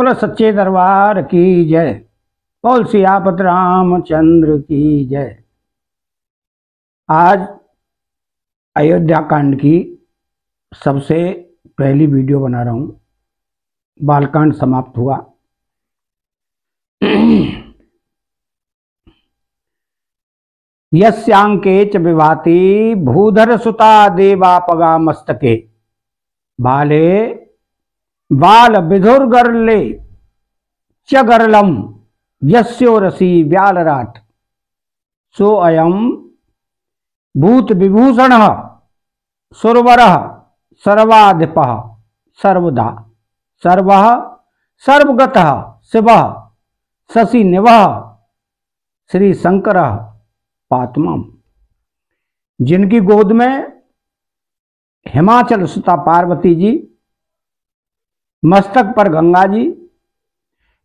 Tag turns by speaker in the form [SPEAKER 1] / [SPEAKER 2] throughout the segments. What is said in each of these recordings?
[SPEAKER 1] बोलो सच्चे दरबार की जय। बोल सियापत रामचंद्र की जय। आज अयोध्या कांड की सबसे पहली वीडियो बना रहा हूं। बालकांड समाप्त हुआ। यस्यांके च विभाति भूधर सुता देवापगा मस्तके बाले बाल विधुर्गरले च गरलम यस्योरसी व्यालराट सो अयम भूत विभूषण सुरवर सर्वाधिप सर्वदा सर्व सर्वगत शिव शशि निव श्री शंकर पात्मम। जिनकी गोद में हिमाचल सुता पार्वती जी, मस्तक पर गंगा जी,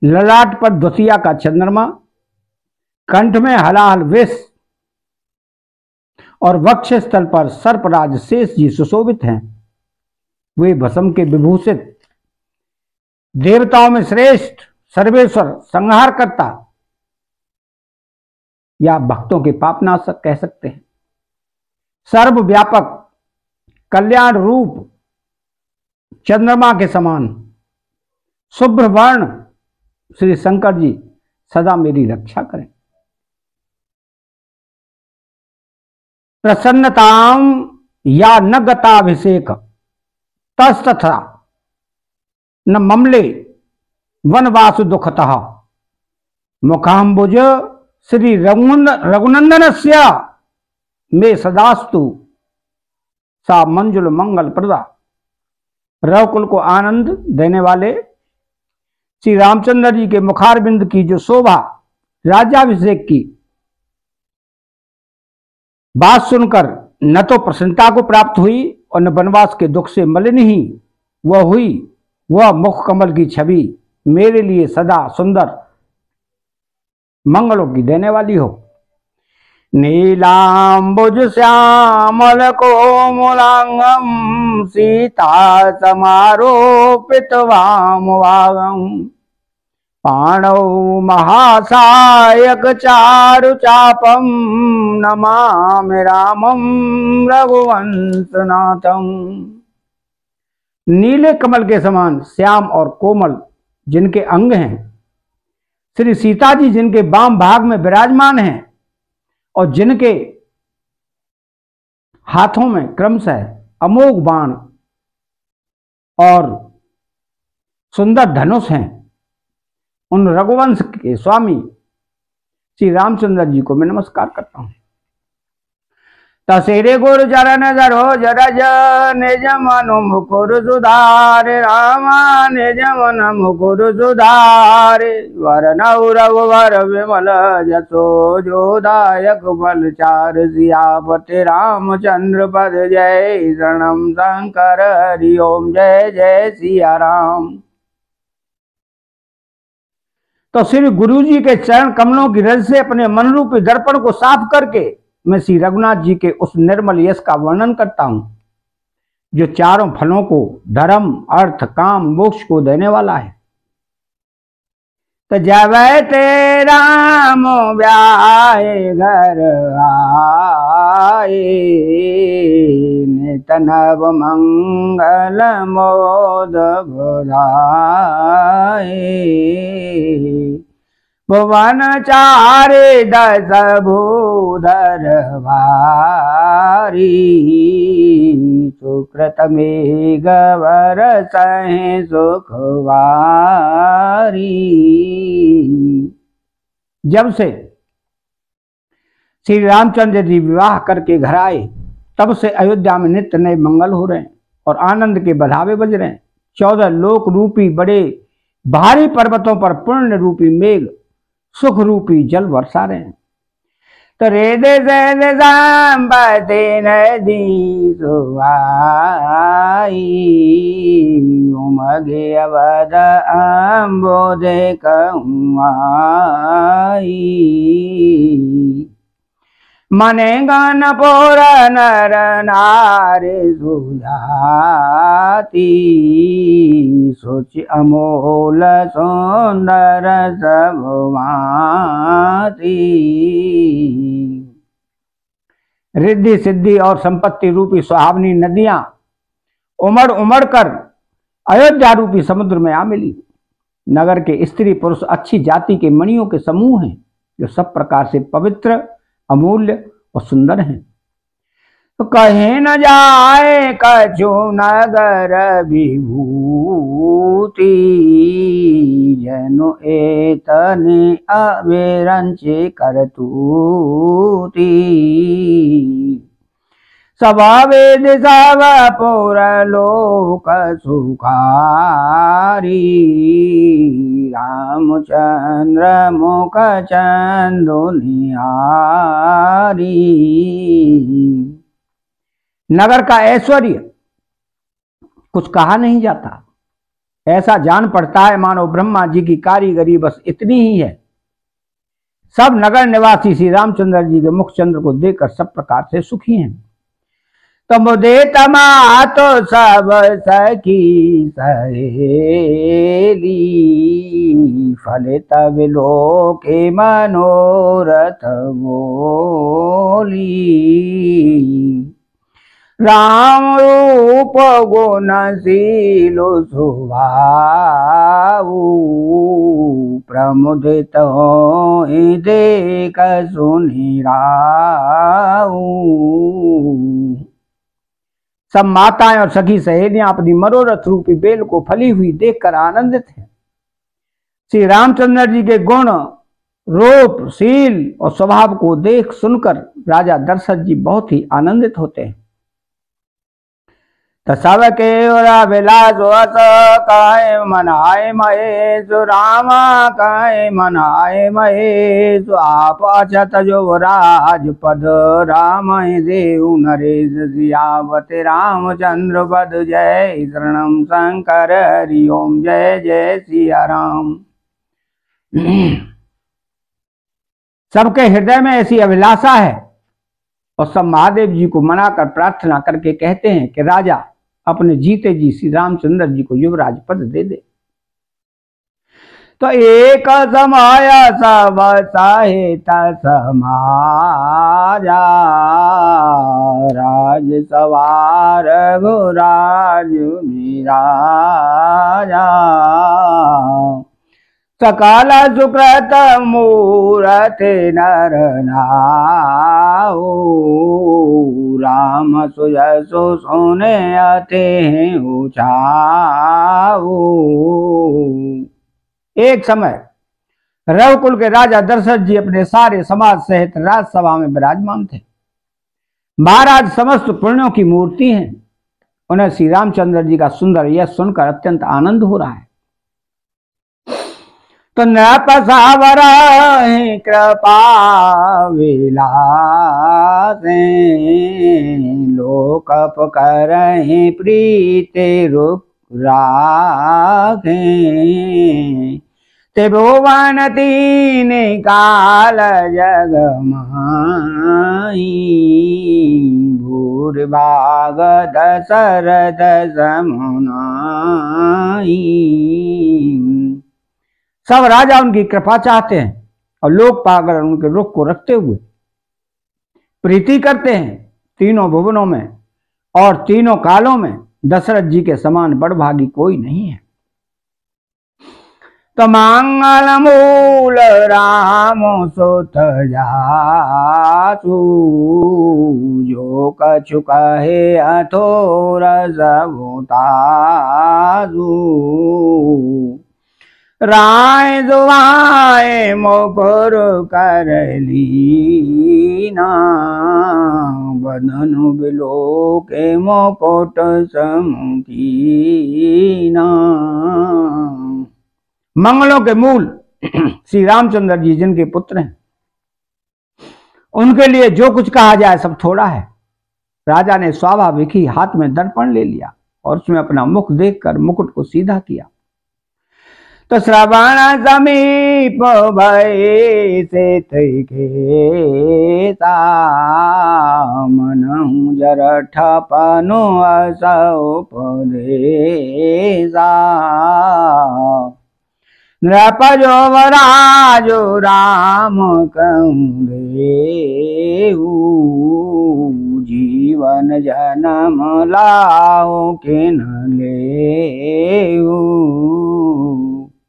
[SPEAKER 1] ललाट पर द्वितीया का चंद्रमा, कंठ में हलाहल विष और वक्ष स्थल पर सर्पराज शेष जी सुशोभित हैं। वे भस्म के विभूषित देवताओं में श्रेष्ठ सर्वेश्वर संहार करता या भक्तों के पापनाशक कह सकते हैं। सर्वव्यापक कल्याण रूप चंद्रमा के समान शुभ्र वर्ण श्री शंकर जी सदा मेरी रक्षा करें। प्रसन्नताम या न गताभिषेक तस्तथा न ममले वनवासु दुखतः मुखाम्बुज श्री रघुनंदनस्य मे सदास्तु सा मंजुल मंगल प्रदा। रघुकुल को आनंद देने वाले श्री रामचंद्र जी के मुखारबिंद की जो शोभा राज्याभिषेक की बात सुनकर न तो प्रसन्नता को प्राप्त हुई और न वनवास के दुख से मलिन ही वह हुई, वह मुख कमल की छवि मेरे लिए सदा सुंदर मंगलों की देने वाली हो। नीलांबुज श्यामल कोमलांगम सीता समारोपित वामवागम पाणौ महासायक चारु चापम नमामि रामम रघुवंशनाथम। नीले कमल के समान श्याम और कोमल जिनके अंग हैं, श्री सीता जी जिनके वाम भाग में विराजमान हैं और जिनके हाथों में क्रमशः अमोघ बाण और सुंदर धनुष हैं, उन रघुवंश के स्वामी श्री रामचंद्र जी को मैं नमस्कार करता हूं। तसेरे गुरु चरण जरो जरज निज मन मुकुर सुधार रामा निज मन मुकुर सुधार वरनौ रघुवर विमल जसो जोदायक बल चार सियापति रामचंद्र पद जय शरणम शंकर हरि ओम जय जय सिया राम। तो श्री गुरु जी के चरण कमलों की रज से अपने मन रूपी दर्पण को साफ करके मैं श्री रघुनाथ जी के उस निर्मल यश का वर्णन करता हूं जो चारों फलों को धर्म अर्थ काम मोक्ष को देने वाला है। तो जब ते राम ब्याहे घर आए नित नव मंगल मोद बुधाए भुवन चारे दस भूधर भारी सुकृत में गवर सहे सुखवारी। जब से श्री रामचंद्र जी विवाह करके घर आए तब से अयोध्या में नित्य नए मंगल हो रहे हैं और आनंद के बधावे बज रहे हैं। 14 लोक रूपी बड़े भारी पर्वतों पर पुण्य रूपी मेघ सुख रूपी जल वर्षा रहे हैं। तो रेदे संपत्ति नदी सुहाई उमगे अवध अम्बोदे कहुआई मने गन पोर नर नारी सुजाती, सोच अमोल सुंदर सब भांति। रिद्धि सिद्धि और संपत्ति रूपी सुहावनी नदियां उमड़ उमड़ कर अयोध्या रूपी समुद्र में आ मिली। नगर के स्त्री पुरुष अच्छी जाति के मणियों के समूह हैं, जो सब प्रकार से पवित्र, अमूल्य और सुंदर हैं। तो कहीं न जाए कछु नगर विभूति, जनु एतने अविरंच करतूती। सब वेद सब पुर लोक सुखारी, रामचंद्र मुख चंदो निहारी। नगर का ऐश्वर्य कुछ कहा नहीं जाता। ऐसा जान पड़ता है मानो ब्रह्मा जी की कारीगरी बस इतनी ही है। सब नगर निवासी श्री रामचंद्र जी के मुख चंद्र को देखकर सब प्रकार से सुखी हैं। तो मुझे तमा तो सब सखी सहेली, फलित विलोके मनोरथ बोली। राम रूप गुणशीलो सुभाऊ, प्रमुदित होई देख सुनि राऊ। सब माताएं और सखी सहेलियां अपनी मनोरथ रूपी बेल को फली हुई देखकर आनंदित हैं। श्री रामचंद्र जी के गुण, रूप, शील और स्वभाव को देख सुनकर राजा दशरथ जी बहुत ही आनंदित होते हैं। तो सब के विलास काय मनाए महेश, रामा काय मनाए महेश। आप अचत जो राजपद, राम देव नरेश। सियावते रामचंद्र पद, जय शरणम शंकर हरि ओम, जय जय सिया राम। सबके हृदय में ऐसी अभिलाषा है और सब महादेव जी को मनाकर प्रार्थना करके कहते हैं कि राजा अपने जीते जी श्री रामचंद्र जी को युवराज पद दे दे। तो एक समय सब सहित समाजा, राज सवार घुराज विराजा। सकल सुकृत मूरत नर नाऊ, राम सुयसु सोने आते हैं ऊंचाऊ। एक समय रघुकुल के राजा दशरथ जी अपने सारे समाज सहित राजसभा में विराजमान थे। महाराज समस्त पुण्यों की मूर्ति हैं। उन्हें श्री रामचंद्र जी का सुंदर यश सुनकर अत्यंत आनंद हो रहा है। तो नृपसावर कृपा विलासे, लोकप करहि प्रीते रुक राखे। ते भुवन तीन काल जग माही, भूर्भाग दशरथ समुनाई। सब राजा उनकी कृपा चाहते हैं और लोग पाकर उनके रुख को रखते हुए प्रीति करते हैं। तीनों भुवनों में और तीनों कालों में दशरथ जी के समान बड़भागी कोई नहीं है। तो मंगल मूल राम सुत जासु, जो कछु कहे अथोर सबुतासु। राय दुआए मुकुर कर लीना, बदन बिलो के मुकुट समुखीना। मंगलों के मूल श्री रामचंद्र जी जिनके पुत्र हैं, उनके लिए जो कुछ कहा जाए सब थोड़ा है। राजा ने स्वाभाविक ही हाथ में दर्पण ले लिया और उसमें अपना मुख देखकर मुकुट को सीधा किया। तो श्रवण समीप भय से के मनहु जर ठपनो असोपदेशा नृपजो वराजो राम कहूँ जीवन जन्म लाओ के न ले।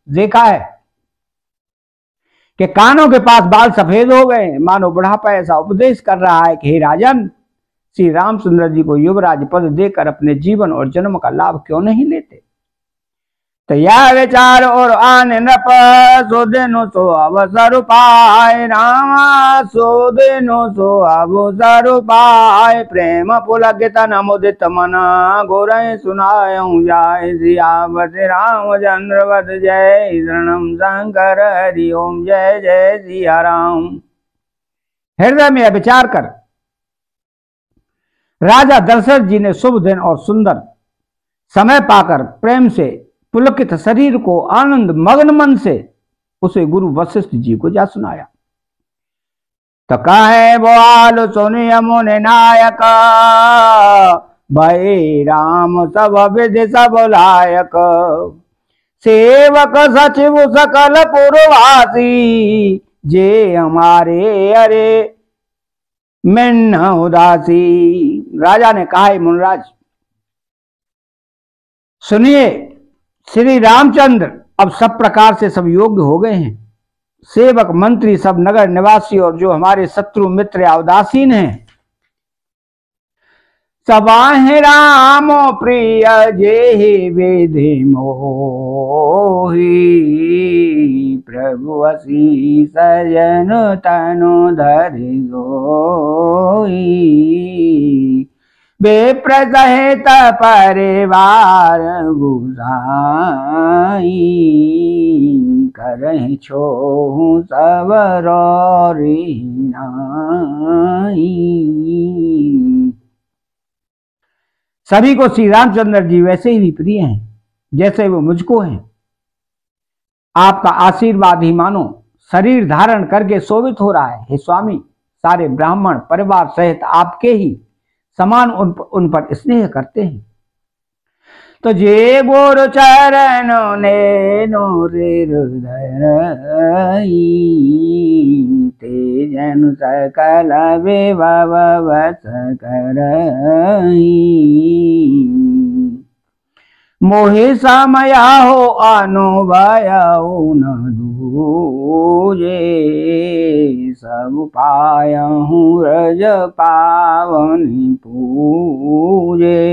[SPEAKER 1] देखा है कि कानों के पास बाल सफेद हो गए, मानो बुढ़ापा ऐसा उपदेश कर रहा है कि हे राजन, श्री रामचंद्र जी को युवराज पद देकर अपने जीवन और जन्म का लाभ क्यों नहीं लेते। तो यह विचार और आन नृप सो देनो सो अवसर पाए, रामा सो देनो सो अवसर पाए, प्रेम पुलकित नमोदित मना गोरय सुनायऊं जाय, सियावत रामचंद्र वद जय, शरणम शंकर हरि ओम जय जय सिया राम। हृदय में विचार कर राजा दशरथ जी ने शुभ दिन और सुंदर समय पाकर प्रेम से पुलकित शरीर को आनंद मग्न मन से उसे गुरु वशिष्ठ जी को जा सुनाया। तो कहे बोल सुनिय मुनि नायक, भय राम सब विधि सब लायक, सेवक सचिव सकल पुरवासी, जे हमारे अरे मिन्न उदासी। राजा ने कहा मुनिराज सुनिए, श्री रामचंद्र अब सब प्रकार से सब योग्य हो गए हैं। सेवक मंत्री सब नगर निवासी और जो हमारे शत्रु मित्र या उदासीन हैं, सबाहे राम प्रिय जे विधि मोही, प्रभु असी सजन तनु धरि सोई, विप्र सहित परिवार गुसाई, करहि छोहु सब रोरी नाई। सभी को श्री रामचंद्र जी वैसे ही प्रिय हैं जैसे वो मुझको हैं। आपका आशीर्वाद ही मानो शरीर धारण करके शोभित हो रहा है। हे स्वामी, सारे ब्राह्मण परिवार सहित आपके ही समान उन पर स्नेह करते हैं। तो जे गोर चरण ने नोरे हृदय, ते जन सकल विभव वस करई, मोहि समय हो अनुभव न दूजे, सब पायहु रज पावनि पूजे।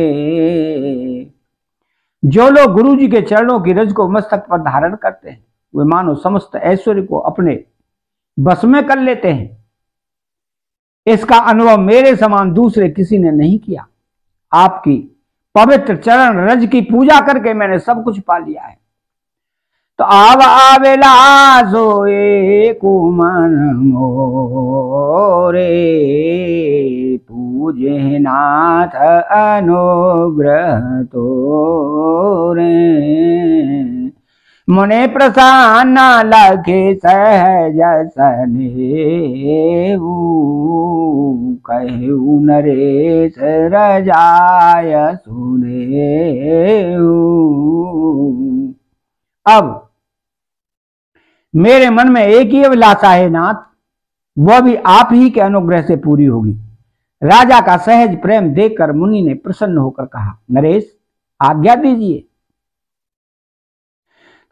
[SPEAKER 1] जो लोग गुरु जी के चरणों की रज को मस्तक पर धारण करते हैं, वे मानो समस्त ऐश्वर्य को अपने बस में कर लेते हैं। इसका अनुभव मेरे समान दूसरे किसी ने नहीं किया। आपकी पवित्र चरण रज की पूजा करके मैंने सब कुछ पा लिया है। तो आव आवेला सोए कुमन मोरे, पूजे नाथ अनुग्रह तोरे, मुने प्रसन्न लखे सहज सनेऊ, कहु नरेश रजाय सुनेऊ। अब मेरे मन में एक ही अभिलाषा है नाथ, वह भी आप ही के अनुग्रह से पूरी होगी। राजा का सहज प्रेम देखकर मुनि ने प्रसन्न होकर कहा, नरेश आज्ञा दीजिए।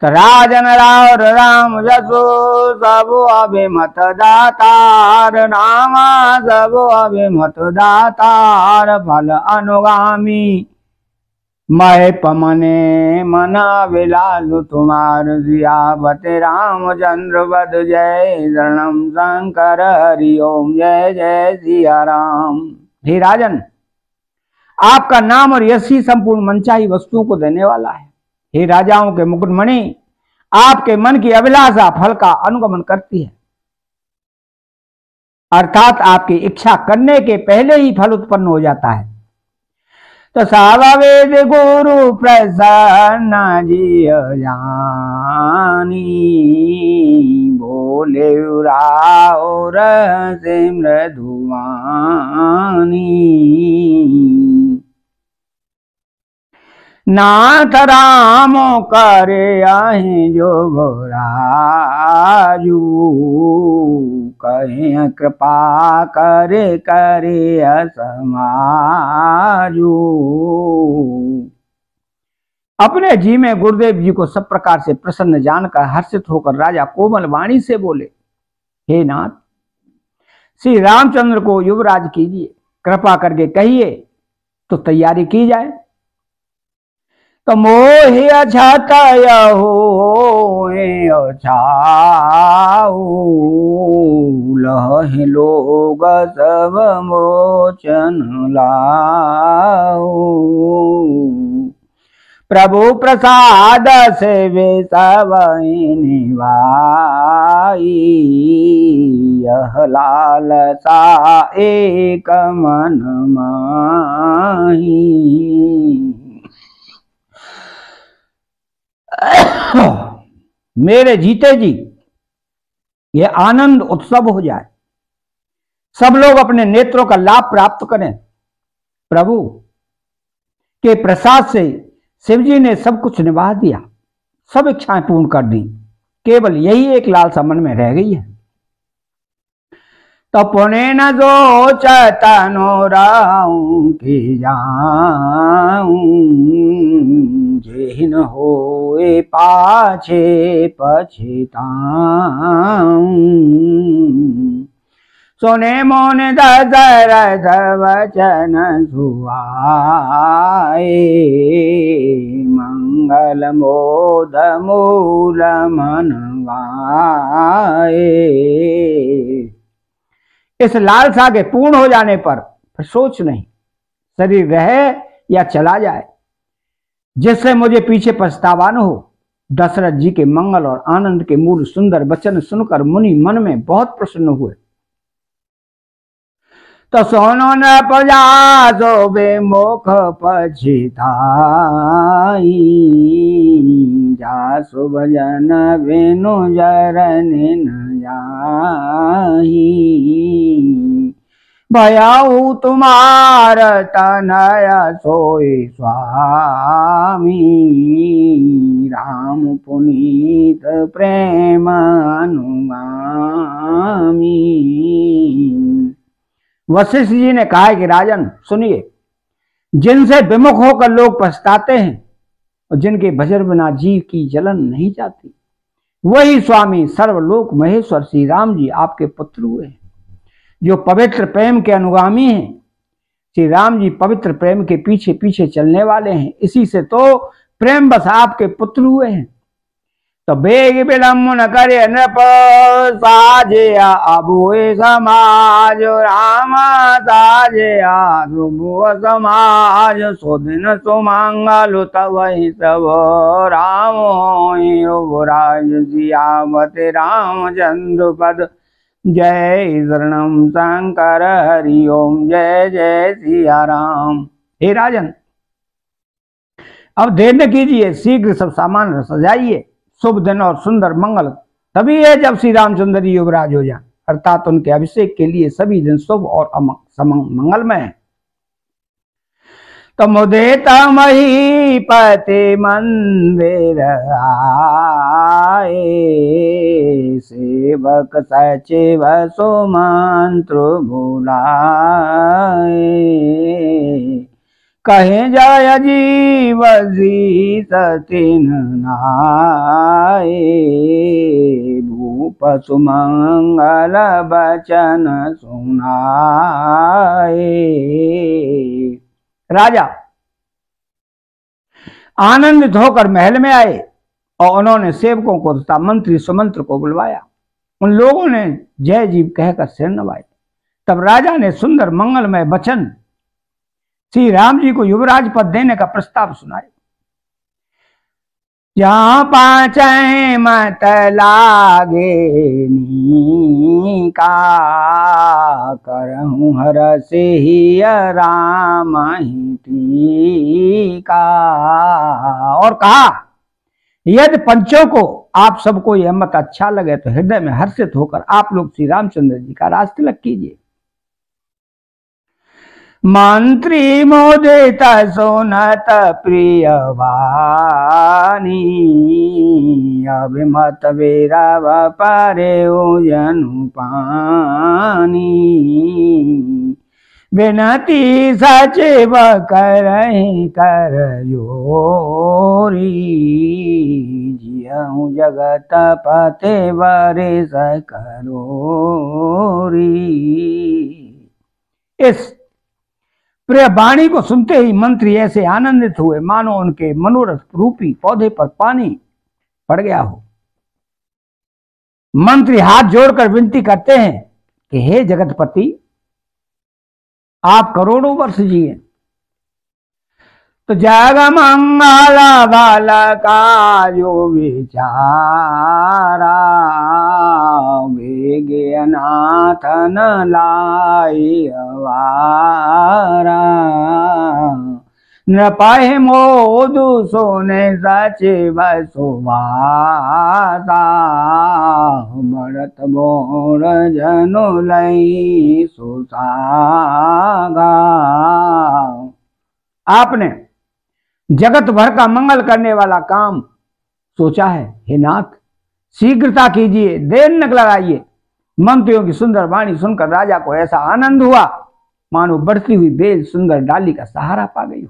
[SPEAKER 1] तो राजन राव राम जसो सब अभिमत दातार, रामा सब अभिमत दातार, फल अनुगामी मय पमने मना विलासु तुम्हार, सियावत रामचंद्र वद जय, शरणम शंकर हरि ओम जय जय सिया राम। हे राजन, आपका नाम और यश ही संपूर्ण मनचाही वस्तुओं को देने वाला है। हे राजाओं के मुकुटमणि, आपके मन की अभिलाषा फल का अनुगमन करती है, अर्थात आपकी इच्छा करने के पहले ही फल उत्पन्न हो जाता है। तो सावेद गुरु प्रसन्न जी जानी, बोले राव रस मृदुवानी। नाथ राम करे आहे जो राजू, कहे कृपा करे करे असमाजू। अपने जी में गुरुदेव जी को सब प्रकार से प्रसन्न जानकर हर्षित होकर राजा कोमल वाणी से बोले, हे नाथ, श्री रामचंद्र को युवराज कीजिए, कृपा करके कहिए तो तैयारी की जाए। तो मोहि अछातय हो अछाऊ, लहे लोग सब मोचन लाऊ। प्रभु प्रसाद से वे सब निभाई, यह लालसा एक मन माही। मेरे जीते जी ये आनंद उत्सव हो जाए, सब लोग अपने नेत्रों का लाभ प्राप्त करें। प्रभु के प्रसाद से शिवजी ने सब कुछ निभा दिया, सब इच्छाएं पूर्ण कर दी, केवल यही एक लालसा मन में रह गई है। तो पुणे न जो चतनो राऊं की जाऊं, जेहिन होए पाछे पछताऊं। सुने मोन दशरथ वचन सुहाए, मंगल मोद मूल मन वाए। इस लालसा के पूर्ण हो जाने पर फिर सोच नहीं, शरीर रहे या चला जाए, जिससे मुझे पीछे पछतावा न हो। दशरथ जी के मंगल और आनंद के मूल सुंदर वचन सुनकर मुनि मन में बहुत प्रसन्न हुए। तो सोनो न प्रजा सो बेमुख पछिताई, जासु भजन बिनु जरन न जाही। भयाऊ तुम्हार तनय सोई स्वामी, राम पुनीत प्रेम अनुगामी। वशिष्ठ जी ने कहा कि राजन सुनिए, जिनसे विमुख होकर लोग पछताते हैं और जिनके भजन बिना जीव की जलन नहीं जाती, वही स्वामी सर्वलोक महेश्वर श्री राम जी आपके पुत्र हुए हैं, जो पवित्र प्रेम के अनुगामी हैं। श्री राम जी पवित्र प्रेम के पीछे पीछे चलने वाले हैं, इसी से तो प्रेम बस आपके पुत्र हुए हैं। तो बेग विलम्ब न करे नृप साजया, अबुए समाज राम साजया, सुबुह समाज सुदिन सुमंगल तब सब राम रघुराज सियावत रामचंद्र पद। जय शरणम शंकर हरि ओम, जय जय सिया राम। हे राजन, अब देर न कीजिए, शीघ्र सब सामान सजाइए। शुभ दिन और सुंदर मंगल तभी है जब श्री रामचंद्र युवराज हो जाए, अर्थात उनके अभिषेक के लिए सभी दिन शुभ और मंगलमय है। तो मुदेत महीपति मंदिर आए, सेवक सचिव सुमंत्र बुलाए। कहे जय जीव जी सतिन नाए, भूप सुमंगल बचन सुनाए। राजा आनंदित होकर महल में आए और उन्होंने सेवकों को तथा मंत्री सुमंत्र को बुलवाया। उन लोगों ने जय जीव कहकर सिर नवाए। तब राजा ने सुंदर मंगलमय वचन श्री राम जी को युवराज पद देने का प्रस्ताव सुनाया। जहाँ पाँचै मत लागे नी का, करहूँ हर से ही राम ही का। और कहा, यदि पंचों को आप सबको यह मत अच्छा लगे तो हृदय में हर्षित होकर आप लोग श्री रामचंद्र जी का राज तिलक कीजिए। मंत्री मोदित सुनत प्रिय वाणी, अभिमत वीरव परे जनु पानी। विनती सचिव करहि कर जोरी, जियहु जगत पते वरिस करोरी। इस प्रिय वाणी को सुनते ही मंत्री ऐसे आनंदित हुए मानो उनके मनोरथ रूपी पौधे पर पानी पड़ गया हो। मंत्री हाथ जोड़कर विनती करते हैं कि हे जगतपति, आप करोड़ों वर्ष जिए तो जग मंगल बल का जो विचारा, वेगे नाथ न लाई अवारा। न पाए मोदु सोने सचिव सुवासा, बढ़त बोर जनु लई सुसागा। आपने जगत भर का मंगल करने वाला काम सोचा है, हे नाथ शीघ्रता कीजिए, देर न लगाइए। मंत्रियों की सुंदर वाणी सुनकर राजा को ऐसा आनंद हुआ मानो बढ़ती हुई बेल सुंदर डाली का सहारा पा गई हो।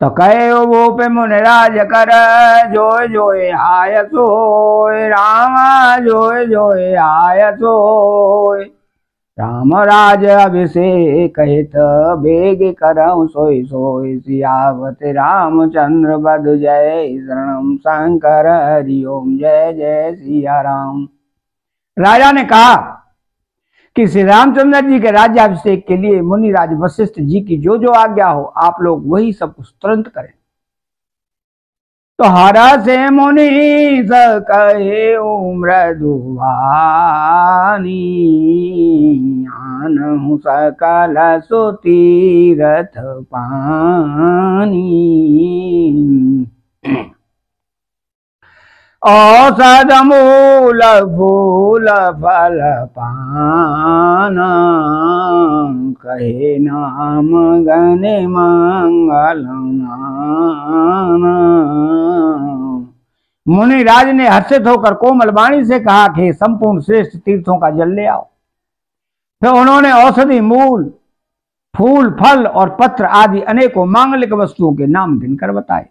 [SPEAKER 1] तो कहे वो पे मुनिराज कर, जोय जोय आय सोय रामा, जोय जोय आय सोय। राम राज अभिषेक हित बेग करऊं सोई सोई, सियावत रामचंद्र बधु जय शरणम शंकर हरि ओम, जय जय सिया राम। राजा ने कहा कि श्री रामचंद्र जी के राज्याभिषेक के लिए मुनिराज वशिष्ठ जी की जो जो आज्ञा हो आप लोग वही सब कुछ तुरंत करें। तो हर से मुनि कहे मृदुवानी, आनहु सकल सुतीरथ पानी। औषध मूल फूल फल पाना, कहे नाम गने मंगल नाना। मुनिराज ने हर्षित होकर कोमल वाणी से कहा कि संपूर्ण श्रेष्ठ तीर्थों का जल ले आओ। फिर उन्होंने औषधि मूल फूल फल और पत्र आदि अनेकों मांगलिक वस्तुओं के नाम गिनकर बताए।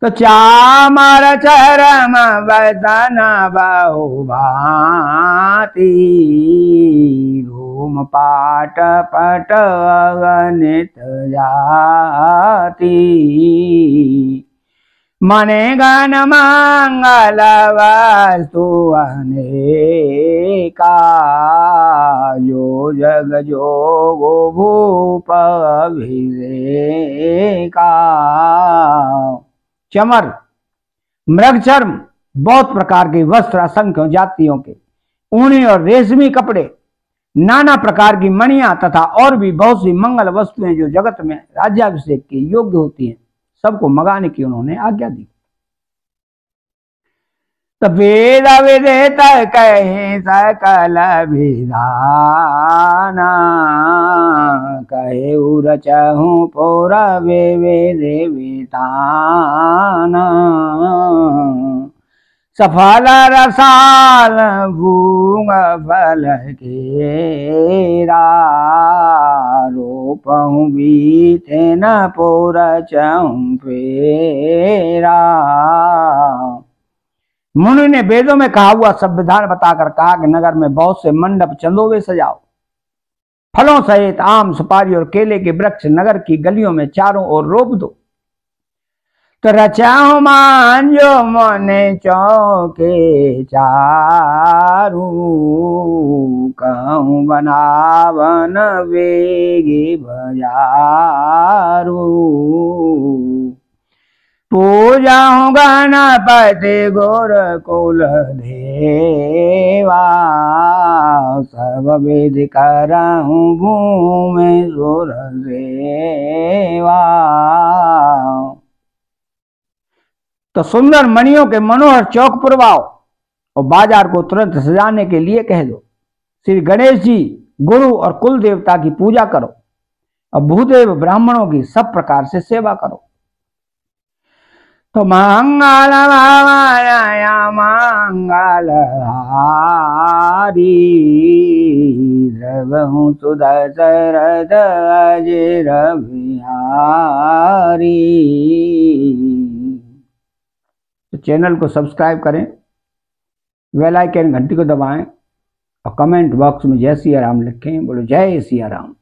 [SPEAKER 1] तो चामर चरम वदन बहु भांति, रूम पाट पट अगणित जाति। मने गण मंगल वस्तु अनेका, जो जग जोगो भूप अभिषेका। चमर, मृगचर्म, बहुत प्रकार के वस्त्र, असंख्य जातियों के ऊनी और रेशमी कपड़े, नाना प्रकार की मणियां तथा और भी बहुत सी मंगल वस्तुएं जो जगत में राज्याभिषेक के योग्य होती हैं, सबको मंगाने की उन्होंने आज्ञा दी। तो वेद विदित कहे सकल विधाना, कहे रचहु पौरवे वेद विताना। सफल रसाल भूंग फल केरा, रोपहु बीते न पौरचहु फेरा। मुनि ने वेदों में कहा हुआ संविधान बताकर कहा कि नगर में बहुत से मंडप चंदोवे सजाओ, फलों सहित आम सुपारी और केले के वृक्ष नगर की गलियों में चारों ओर रोप दो। तो रचाओ मांझो मने चौके चारू, कहूँ बनावन वेगी बजारू। पूजा हूँ गणपति गुरु कुल देवा, सब विधि करहूँ भूमि सुर सेवा। तो सुंदर मणियों के मनोहर चौक पुरवाओ और बाजार को तुरंत सजाने के लिए कह दो। श्री गणेश जी, गुरु और कुल देवता की पूजा करो और भूदेव ब्राह्मणों की सब प्रकार से सेवा करो। तो मंगल भवाय मंगल हारी, द्रवहूँ सुदशरथ अजिर बिहारी। तो चैनल को सब्सक्राइब करें, बेल आइकन घंटी को दबाएं और कमेंट बॉक्स में जय सिया राम लिखें। बोलो जय सिया राम।